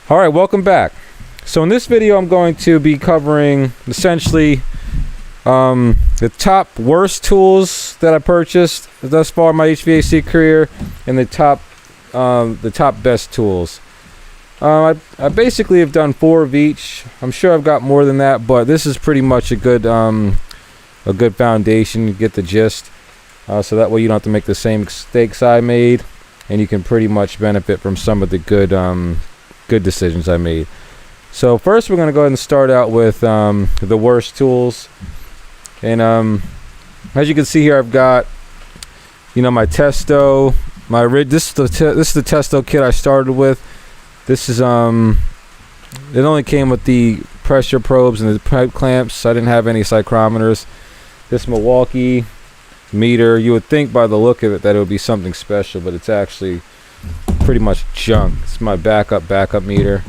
Alright, welcome back. So in this video I'm going to be covering essentially the top worst tools that I purchased thus far in my HVAC career and the top best tools. I basically have done 4 of each. I'm sure I've got more than that, but this is pretty much a good foundation. You get the gist, so that way you don't have to make the same mistakes I made, and you can pretty much benefit from some of the good decisions I made. So first we're going to go ahead and start out with the worst tools. And as you can see here, I've got, my Testo, this is the Testo kit I started with. This is it only came with the pressure probes and the pipe clamps. I didn't have any psychrometers. This Milwaukee meter, you would think by the look of it that it would be something special, but it's actually pretty much junk. It's my backup meter.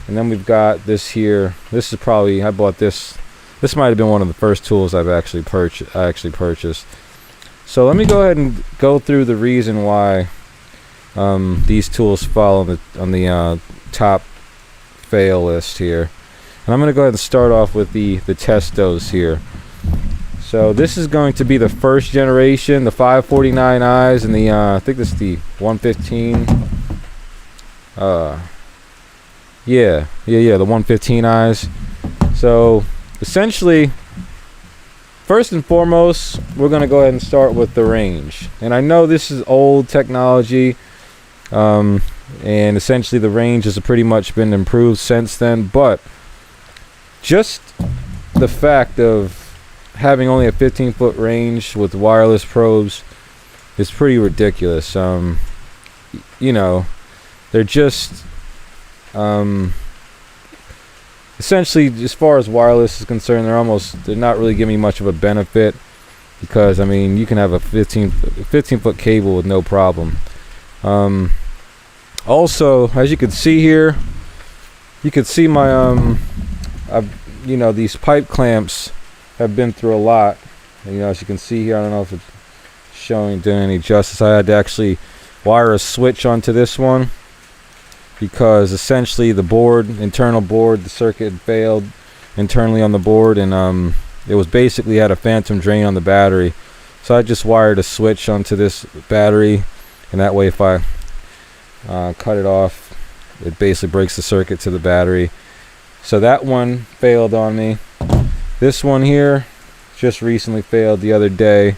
And then we've got this here. This is probably, I bought this. This might have been one of the first tools I've actually purchased. So let me go ahead and go through the reason why these tools fall on the top fail list here. And I'm going to go ahead and start off with the Testos here. So this is going to be the first generation, the 549Is, and the I think this is the 115. The 115Is. So essentially, first and foremost, we're going to go ahead and start with the range. And I know this is old technology, and essentially the range has pretty much been improved since then, but just the fact of having only a 15-foot range with wireless probes is pretty ridiculous. They're just essentially, as far as wireless is concerned, they're not really giving me much of a benefit, because you can have a 15-foot cable with no problem. Also, as you can see here, you can see my these pipe clamps have been through a lot. As you can see here, I don't know if it's doing any justice. I had to actually wire a switch onto this one, because essentially the internal board, the circuit had failed internally on the board, and it was basically had a phantom drain on the battery. So I just wired a switch onto this battery, and that way if I cut it off, it basically breaks the circuit to the battery. So that one failed on me. This one here just recently failed the other day.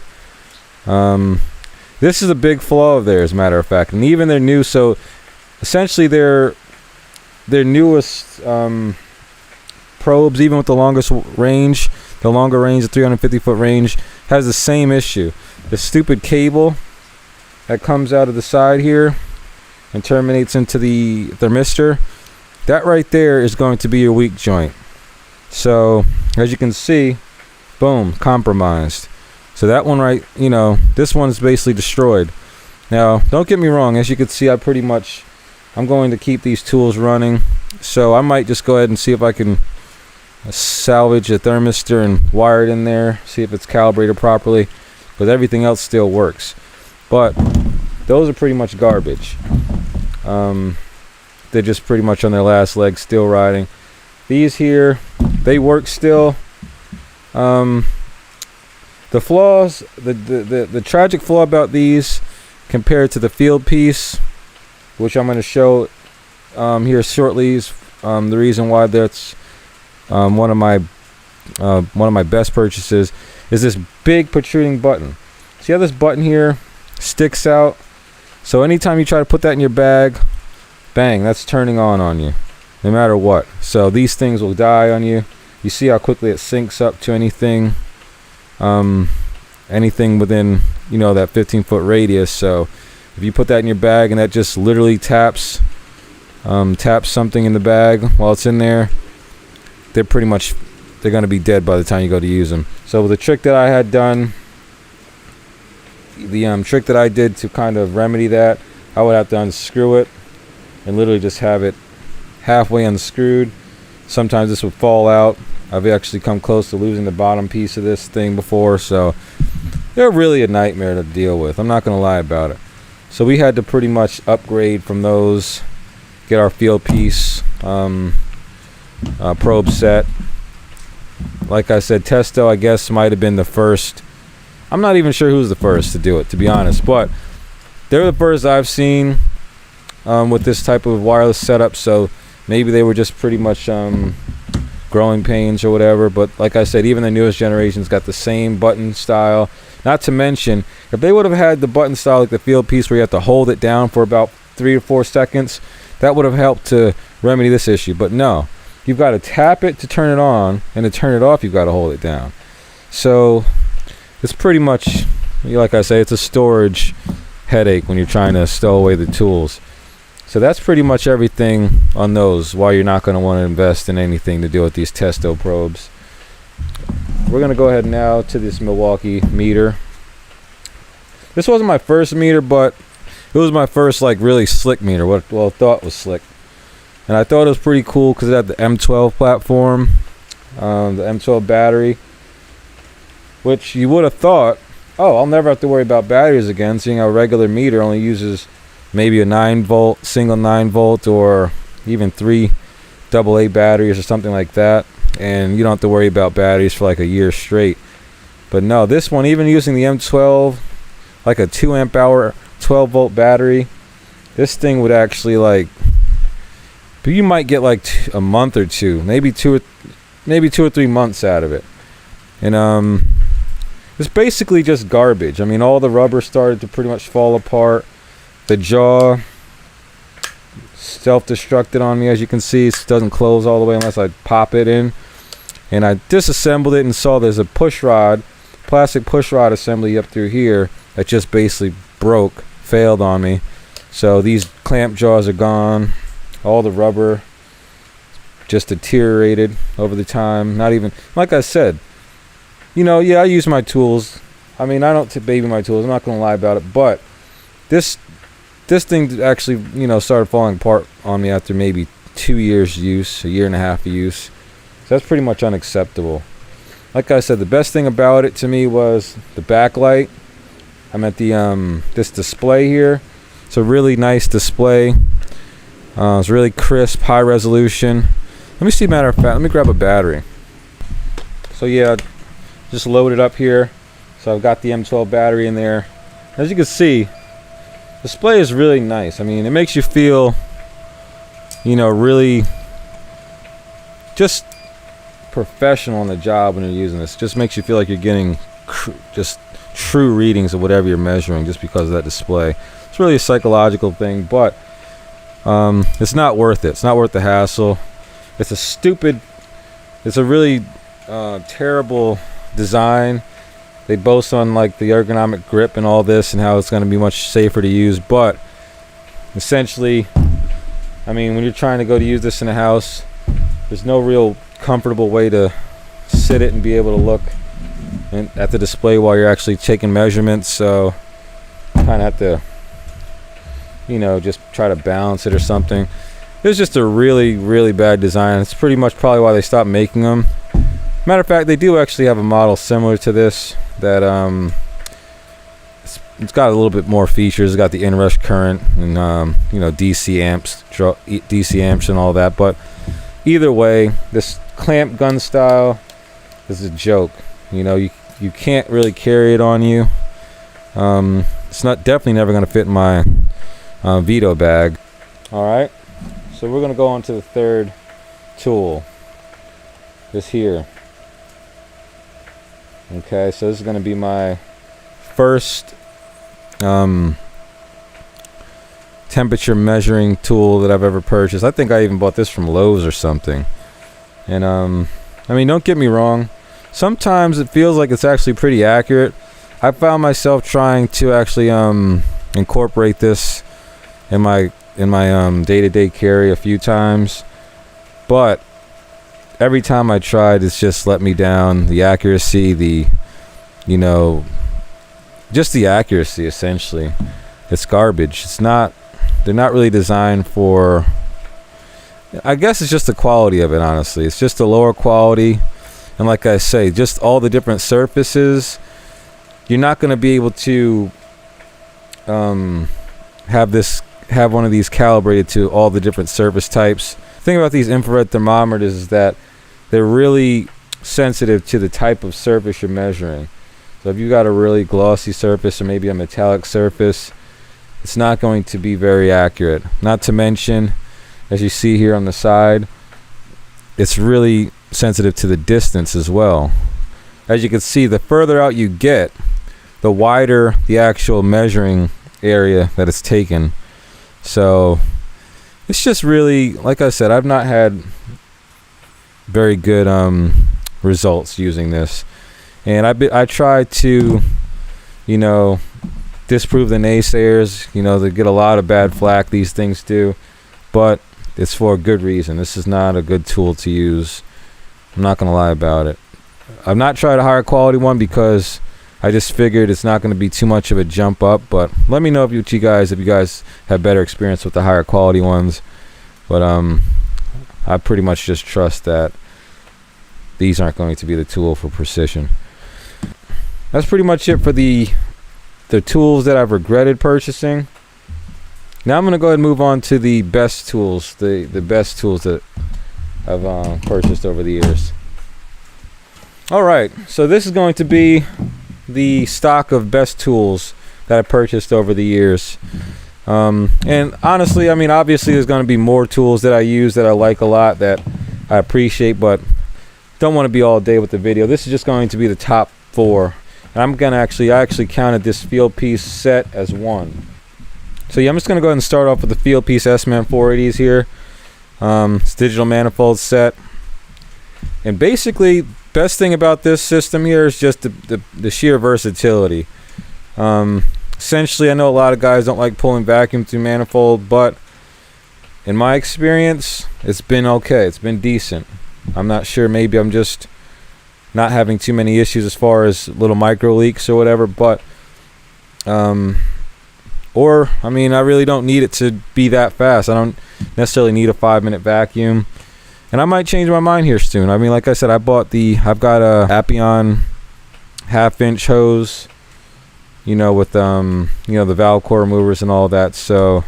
This is a big flaw of theirs, as a matter of fact, and even they're new. So essentially their newest probes, even with the longest range, the longer range, the 350-foot range, has the same issue. The stupid cable that comes out of the side here and terminates into the thermistor, that right there is going to be your weak joint. So as you can see, boom, compromised. So that one this one's basically destroyed. Now don't get me wrong, as you can see, I'm going to keep these tools running, so I might just go ahead and see if I can salvage a thermistor and wire it in there, see if it's calibrated properly, but everything else still works. But those are pretty much garbage. They're just pretty much on their last leg, still riding. These here, they work still. The flaws, the tragic flaw about these compared to the field piece, which I'm going to show here shortly, is the reason why that's one of my best purchases, is this big protruding button. See how this button here sticks out? So anytime you try to put that in your bag, bang, that's turning on you, no matter what. So these things will die on you. You see how quickly it syncs up to anything within that 15-foot radius. So if you put that in your bag and that just literally taps something in the bag while it's in there, they're going to be dead by the time you go to use them. So the trick that I had done, the trick that I did to kind of remedy that, I would have to unscrew it and literally just have it halfway unscrewed. Sometimes this would fall out. I've actually come close to losing the bottom piece of this thing before, so they're really a nightmare to deal with. I'm not going to lie about it. So we had to pretty much upgrade from those get our field piece probe set. Like I said, Testo, I guess, might have been the first. I'm not even sure who's the first to do it, to be honest, but they're the first I've seen with this type of wireless setup. So maybe they were just pretty much growing pains or whatever. But like I said, even the newest generation's got the same button style. Not to mention, if they would have had the button style like the field piece where you have to hold it down for about 3 or 4 seconds, that would have helped to remedy this issue. But no, you've got to tap it to turn it on, and to turn it off, you've got to hold it down. So it's pretty much, like I say, it's a storage headache when you're trying to stow away the tools. So that's pretty much everything on those, why you're not going to want to invest in anything to do with these Testo probes. We're going to go ahead now to this Milwaukee meter. This wasn't my first meter, but it was my first like really slick meter, what I thought was slick. And I thought it was pretty cool because it had the M12 platform, the M12 battery, which you would have thought, oh, I'll never have to worry about batteries again, seeing how a regular meter only uses maybe a 9-volt, single 9-volt, or even 3 AA batteries or something like that, and you don't have to worry about batteries for like a year straight. But no, this one, even using the M12, like a 2 amp hour 12-volt battery, this thing would actually like, but you might get like a month or two, maybe 2 or 3 months out of it. And it's basically just garbage. I mean, all the rubber started to pretty much fall apart. The jaw self-destructed on me, as you can see. It doesn't close all the way unless I pop it in. And I disassembled it and saw there's a push rod, plastic push rod assembly up through here that just basically broke, failed on me. So these clamp jaws are gone. All the rubber just deteriorated over the time. Not even, like I said, you know, yeah, I use my tools. I mean, I don't baby my tools. I'm not going to lie about it. But this thing actually, you know, started falling apart on me after maybe 2 years use, a year and a half of use. So that's pretty much unacceptable. Like I said, the best thing about it to me was the backlight. I'm at the this display here. It's a really nice display. It's really crisp, high resolution. Let me see, matter of fact, let me grab a battery. So yeah, just load it up here. So I've got the M12 battery in there. As you can see, display is really nice. I mean, it makes you feel, you know, really just professional on the job when you're using this. Just makes you feel like you're getting just true readings of whatever you're measuring just because of that display. It's really a psychological thing, but it's not worth it. It's not worth the hassle. It's a really terrible design. They boast on like the ergonomic grip and all this and how it's going to be much safer to use, but essentially, I mean, when you're trying to go to use this in a house, there's no real comfortable way to sit it and be able to look at the display while you're actually taking measurements. So kind of have to, you know, just try to balance it or something. It was just a really, really bad design. It's pretty much probably why they stopped making them. Matter of fact, they do actually have a model similar to this that it's got a little bit more features. It's got the inrush current and you know, DC amps and all that. But either way, this clamp gun style is a joke. You know, you can't really carry it on you. It's definitely never going to fit in my Vito bag. All right, so we're going to go on to the third tool. This here. Okay, so this is going to be my first temperature measuring tool that I've ever purchased. I think I even bought this from Lowe's or something. And I mean, don't get me wrong, sometimes it feels like it's actually pretty accurate. I found myself trying to actually incorporate this in my day-to-day carry a few times, but every time I tried, it's just let me down. The accuracy, you know, just the accuracy, essentially. It's garbage. They're not really designed for, I guess it's just the quality of it, honestly. It's just a lower quality. And like I say, just all the different surfaces, you're not going to be able to have this have one of these calibrated to all the different surface types. The thing about these infrared thermometers is that they're really sensitive to the type of surface you're measuring. So if you got a really glossy surface or maybe a metallic surface, it's not going to be very accurate. Not to mention, as you see here on the side, it's really sensitive to the distance as well. As you can see, the further out you get, the wider the actual measuring area that it's taken. So it's just really, like I said, I've not had very good results using this, and I try to, you know, disprove the naysayers. You know, they get a lot of bad flack, these things do, but it's for a good reason. This is not a good tool to use. I'm not gonna lie about it. I've not tried a higher quality one because I just figured it's not going to be too much of a jump up. But let me know if you guys have better experience with the higher quality ones. But I pretty much just trust that these aren't going to be the tool for precision. That's pretty much it for the tools that I've regretted purchasing. Now I'm going to go ahead and move on to the best tools, the best tools that I've purchased over the years. Alright, so this is going to be the stock of best tools that I purchased over the years. And honestly, I mean, obviously there's going to be more tools that I use that I like a lot, that I appreciate, but don't want to be all day with the video. This is just going to be the top 4. And I actually counted this field piece set as one. So yeah, I'm just going to go ahead and start off with the field piece S-Man 480s here. It's digital manifold set. And basically, best thing about this system here is just the sheer versatility. Essentially, I know a lot of guys don't like pulling vacuum through manifold, but in my experience, it's been okay. It's been decent. I'm not sure, maybe I'm just not having too many issues as far as little micro leaks or whatever, but or I mean, I really don't need it to be that fast. I don't necessarily need a 5-minute vacuum. And I might change my mind here soon. I mean, like I said, I've got a Appion 1/2-inch hose, you know, with you know, the valve core removers and all that. So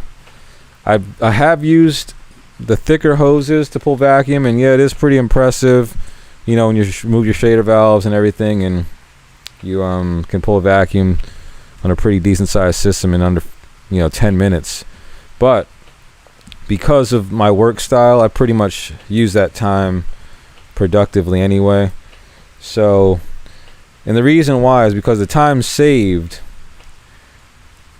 I have used the thicker hoses to pull vacuum, and yeah, it is pretty impressive, you know, when you remove your shader valves and everything, and you can pull a vacuum on a pretty decent sized system in under, you know, 10 minutes. But because of my work style, I pretty much use that time productively anyway. So, and the reason why is because the time saved,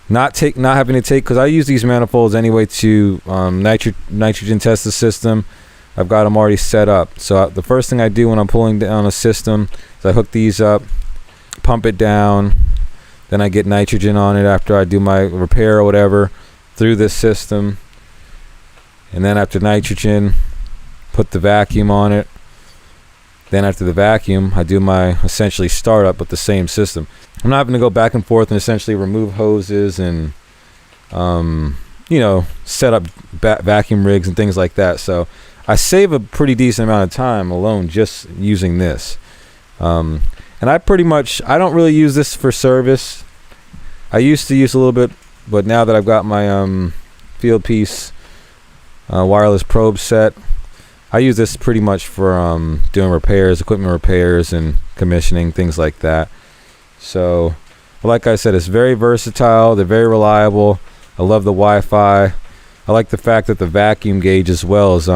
not having to take, because I use these manifolds anyway to nitrogen test the system. I've got them already set up. So the first thing I do when I'm pulling down a system is I hook these up, pump it down, then I get nitrogen on it after I do my repair or whatever through this system. And then after nitrogen, put the vacuum on it. Then after the vacuum, I do my essentially startup with the same system. I'm not having to go back and forth and essentially remove hoses and, you know, set up vacuum rigs and things like that. So I save a pretty decent amount of time alone just using this. And I don't really use this for service. I used to use a little bit, but now that I've got my field piece wireless probe set, I use this pretty much for doing repairs, equipment repairs and commissioning, things like that. So like I said, it's very versatile. They're very reliable. I love the Wi-Fi. I like the fact that the vacuum gauge as well is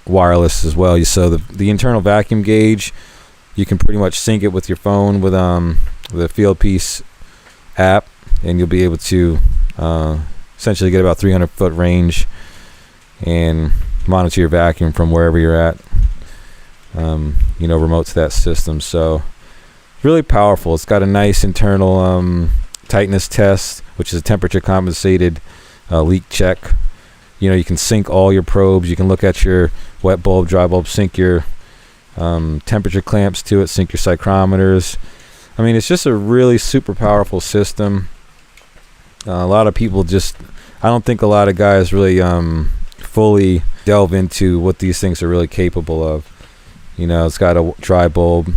wireless as well. So the internal vacuum gauge, you can pretty much sync it with your phone with the field piece app, and you'll be able to essentially get about 300-foot range and monitor your vacuum from wherever you're at, you know, remote to that system. So really powerful. It's got a nice internal tightness test, which is a temperature compensated leak check. You know, you can sync all your probes. You can look at your wet bulb, dry bulb, sync your temperature clamps to it, sync your psychrometers. I mean, it's just a really super powerful system. A lot of people I don't think a lot of guys really fully delve into what these things are really capable of. You know, it's got a dry bulb,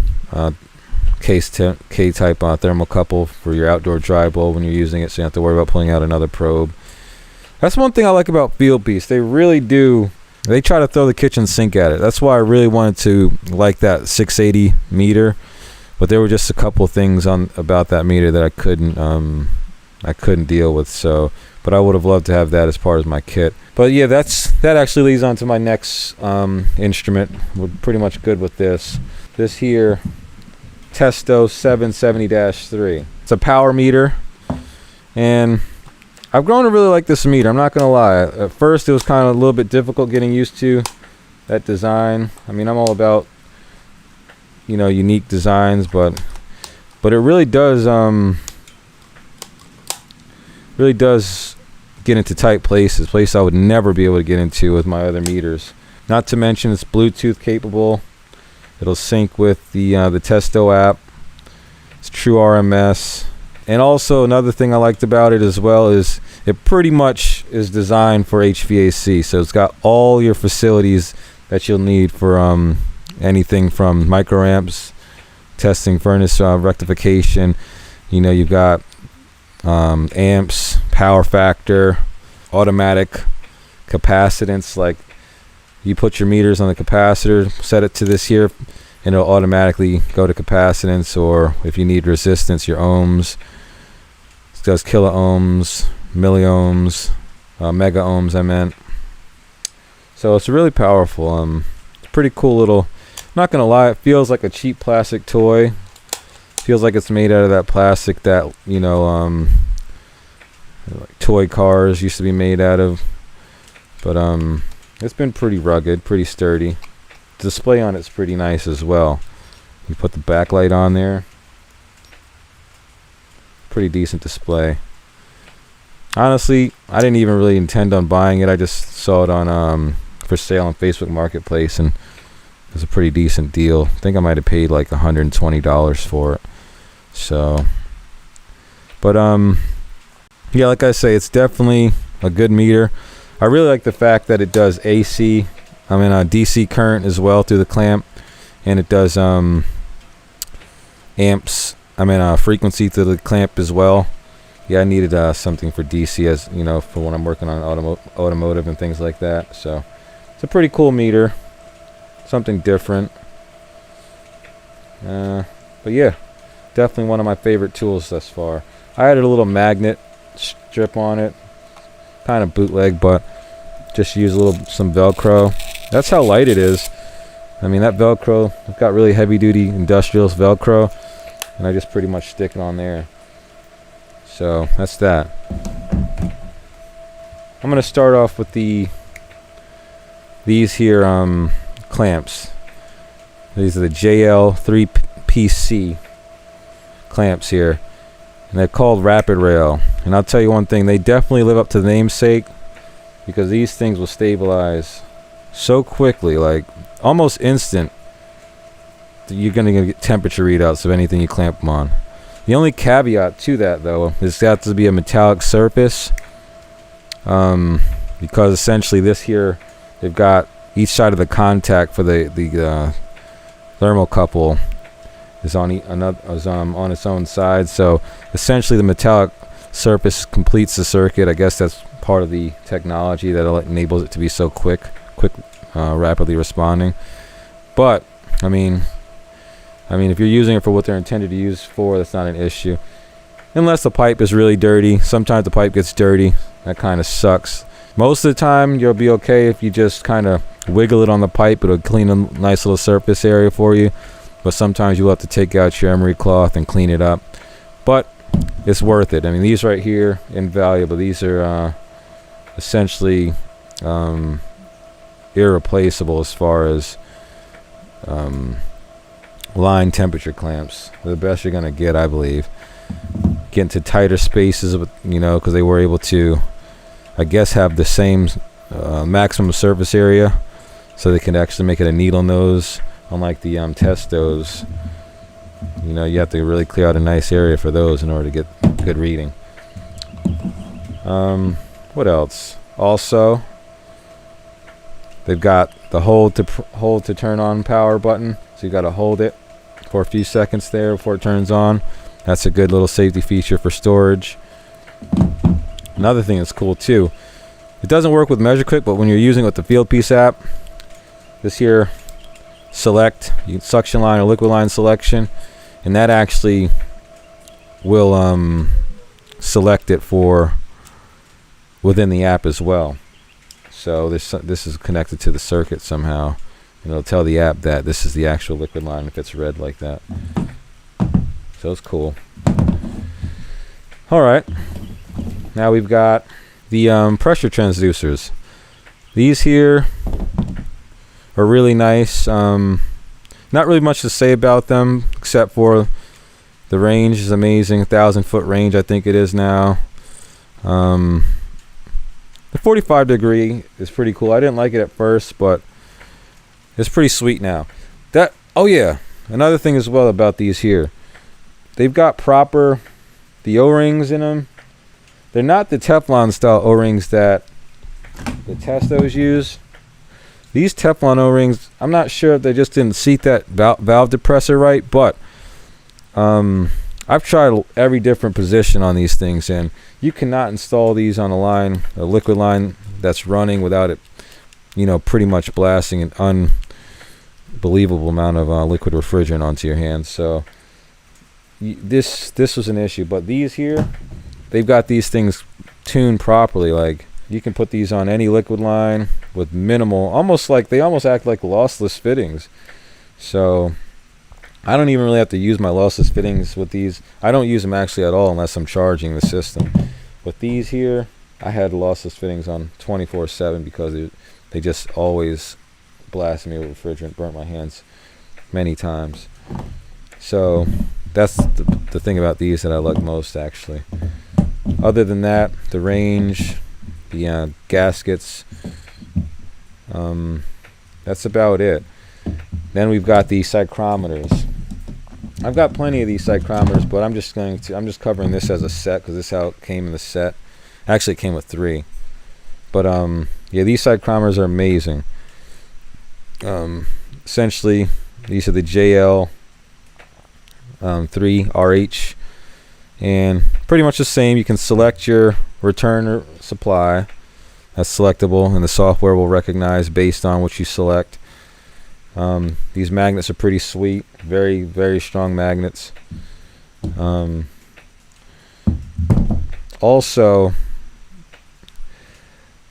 K-type thermocouple for your outdoor dry bulb when you're using it, so you don't have to worry about pulling out another probe. That's one thing I like about Field Piece. They really do. They try to throw the kitchen sink at it. That's why I really wanted to like that 680 meter. But there were just a couple things about that meter that I couldn't deal with. So, but I would have loved to have that as part of my kit. But yeah, that actually leads on to my next instrument. We're pretty much good with this. This here, Testo 770-3. It's a power meter, and I've grown to really like this meter. I'm not gonna lie. At first, it was kind of a little bit difficult getting used to that design. I mean, I'm all about, you know, unique designs, but it really does get into tight places I would never be able to get into with my other meters. Not to mention it's Bluetooth capable. It'll sync with the Testo app. It's true RMS. And also another thing I liked about it as well is it pretty much is designed for HVAC. So it's got all your facilities that you'll need for anything from microamps, testing furnace rectification. You know, you've got amps, power factor, automatic capacitance. Like you put your meters on the capacitor, set it to this here, and it'll automatically go to capacitance, or if you need resistance, your ohms. It does kilo ohms, milliohms, mega ohms I meant. So it's really powerful. It's pretty cool little, not gonna lie, it feels like a cheap plastic toy. Feels like it's made out of that plastic that, you know, like toy cars used to be made out of. But it's been pretty rugged, pretty sturdy. The display on it's pretty nice as well. You put the backlight on there. Pretty decent display. Honestly, I didn't even really intend on buying it. I just saw it on for sale on Facebook Marketplace, and it was a pretty decent deal. I think I might have paid like $120 for it. So, but yeah, like I say, it's definitely a good meter. I really like the fact that it does DC, DC current as well through the clamp, and it does frequency through the clamp as well. Yeah, I needed something for DC, as you know, for when I'm working on automotive and things like that. So it's a pretty cool meter, something different. But yeah, definitely one of my favorite tools thus far. I added a little magnet strip on it, kind of bootleg, but just use some Velcro. That's how light it is. I mean, that Velcro, I've got really heavy duty industrial Velcro, and I just pretty much stick it on there. So that's that. I'm gonna start off with these here clamps. These are the JL3PC clamps here, and they're called Rapid Rail. And I'll tell you one thing, they definitely live up to the namesake, because these things will stabilize so quickly, like almost instant. You're gonna get temperature readouts of anything you clamp them on. The only caveat to that, though, is it's got to be a metallic surface, because essentially this here, they've got each side of the contact for the thermocouple is on its own side. So essentially, the metallic surface completes the circuit. I guess that's part of the technology that enables it to be so quick, rapidly responding. But I mean, if you're using it for what they're intended to use for, that's not an issue. Unless the pipe is really dirty. Sometimes the pipe gets dirty. That kind of sucks. Most of the time, you'll be okay if you just kind of wiggle it on the pipe. It'll clean a nice little surface area for you. But sometimes you'll have to take out your emery cloth and clean it up. But it's worth it. I mean, these right here, invaluable. These are essentially irreplaceable as far as line temperature clamps. They're the best you're gonna get, I believe. Get into tighter spaces, with, because they were able to, I guess, have the same maximum surface area, so they can actually make it a needle nose. Unlike the Testos, you have to really clear out a nice area for those in order to get good reading. What else? Also, they've got the hold to turn on power button, so you got to hold it for a few seconds there before it turns on. That's a good little safety feature for storage. Another thing that's cool too, It doesn't work with Measure Quick, but when you're using it with the Field Piece app, this here, select suction line or liquid line selection, and that actually will select it for within the app as well. So this is connected to the circuit somehow, and it'll tell the app that this is the actual liquid line if it's red like that. So it's cool. All right, now we've got the pressure transducers. These here are really nice. Not really much to say about them except for the range is amazing. 1,000-foot range, I think it is now. The 45 degree is pretty cool. I didn't like it at first, but it's pretty sweet now. Oh yeah, another thing as well about these here. They've got the O-rings in them. They're not the Teflon style O-rings that the Testos use. These Teflon O-rings, I'm not sure if they just didn't seat that valve depressor right, but I've tried every different position on these things, and you cannot install these on a liquid line that's running without it, pretty much blasting an unbelievable amount of liquid refrigerant onto your hands. So this was an issue, but these here, they've got these things tuned properly. Like, you can put these on any liquid line with minimal, they almost act like lossless fittings. So I don't even really have to use my lossless fittings with these. I don't use them actually at all unless I'm charging the system. With these here, I had lossless fittings on 24/7 because they just always blasted me with refrigerant, burnt my hands many times. So that's the thing about these that I like most, actually. Other than that, the range, the gaskets, that's about it. Then we've got the psychrometers. I've got plenty of these psychrometers, but I'm just covering this as a set because this is how it came in the set. Actually, it came with 3. But yeah, these psychrometers are amazing. Essentially, these are the JL 3 RH, and pretty much the same. You can select your return supply. That's selectable, and the software will recognize based on what you select. These magnets are pretty sweet, very, very strong magnets. Also,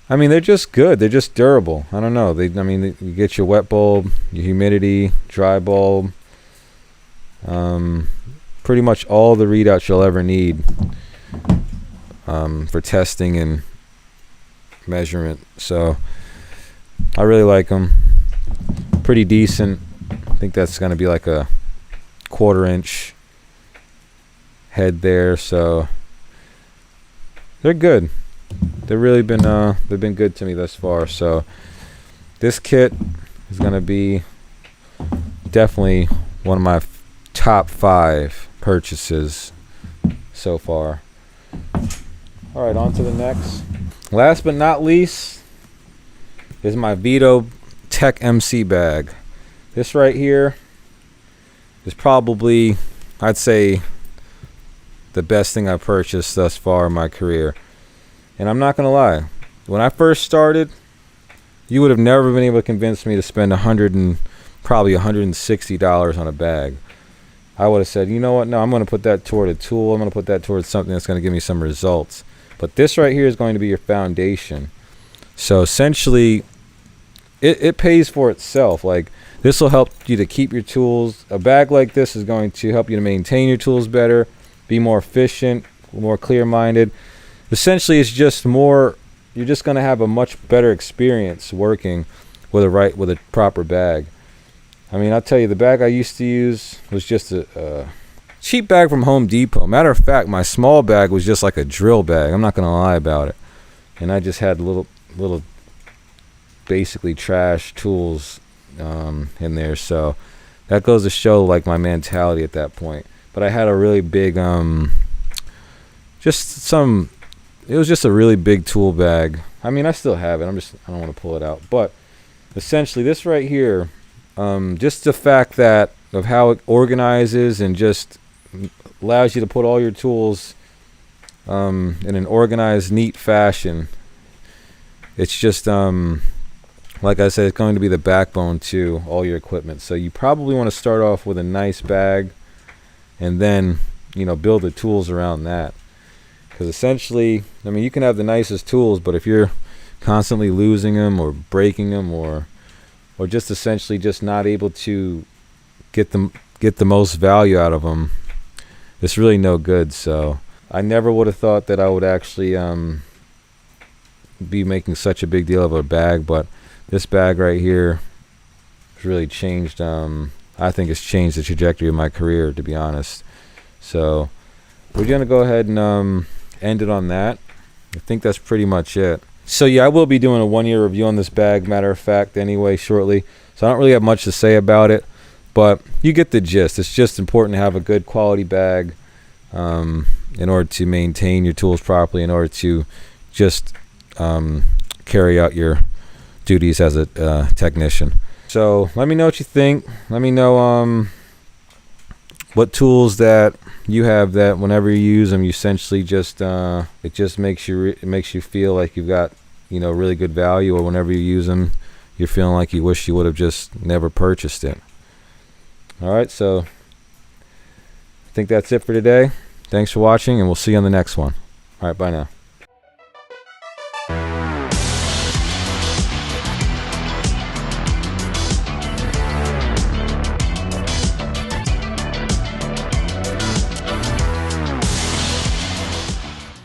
they're just good. They're just durable. I don't know. You get your wet bulb, your humidity, dry bulb, pretty much all the readouts you'll ever need for testing and measurement. So I really like them. Pretty decent. I think that's going to be like a 1/4 inch head there. So they're good. They've been good to me thus far. So this kit is going to be definitely one of my top 5 purchases so far. All right, on to the next. Last but not least is my Vito Tech MC bag. This right here is probably, I'd say, the best thing I've purchased thus far in my career. And I'm not gonna lie, when I first started, you would have never been able to convince me to spend probably $160 on a bag. I would have said, you know what, no, I'm going to put that toward a tool. I'm going to put that towards something that's going to give me some results. But this right here is going to be your foundation. So essentially, it pays for itself. Like, this will help you to keep your tools. A bag like this is going to help you to maintain your tools better, be more efficient, more clear-minded. Essentially, it's just more, you're just going to have a much better experience working with a proper bag. I'll tell you, the bag I used to use was just a cheap bag from Home Depot. Matter of fact, my small bag was just like a drill bag. I'm not going to lie about it. And I just had little basically trash tools in there. So that goes to show like my mentality at that point. But I had a really big, it was just a really big tool bag. I still have it. I don't want to pull it out. But essentially, this right here, just the fact of how it organizes and just allows you to put all your tools in an organized, neat fashion it's just like I said, it's going to be the backbone to all your equipment. So you probably want to start off with a nice bag, and then build the tools around that. Because essentially, I mean, you can have the nicest tools, but if you're constantly losing them or breaking them, or just essentially just not able to get the most value out of them, it's really no good. So I never would have thought that I would actually be making such a big deal of a bag, but this bag right here has really changed. I think it's changed the trajectory of my career, to be honest. So we're gonna go ahead and end it on that. I think that's pretty much it. So yeah, I will be doing a 1-year review on this bag, matter of fact, anyway, shortly. So I don't really have much to say about it, but you get the gist. It's just important to have a good quality bag in order to maintain your tools properly, in order to just carry out your duties as a technician. So let me know what you think. Let me know what tools that you have that whenever you use them, you essentially just it just makes you feel like you've got really good value, or whenever you use them, you're feeling like you wish you would have just never purchased it. All right, so I think that's it for today. Thanks for watching, and we'll see you on the next one. All right, bye now.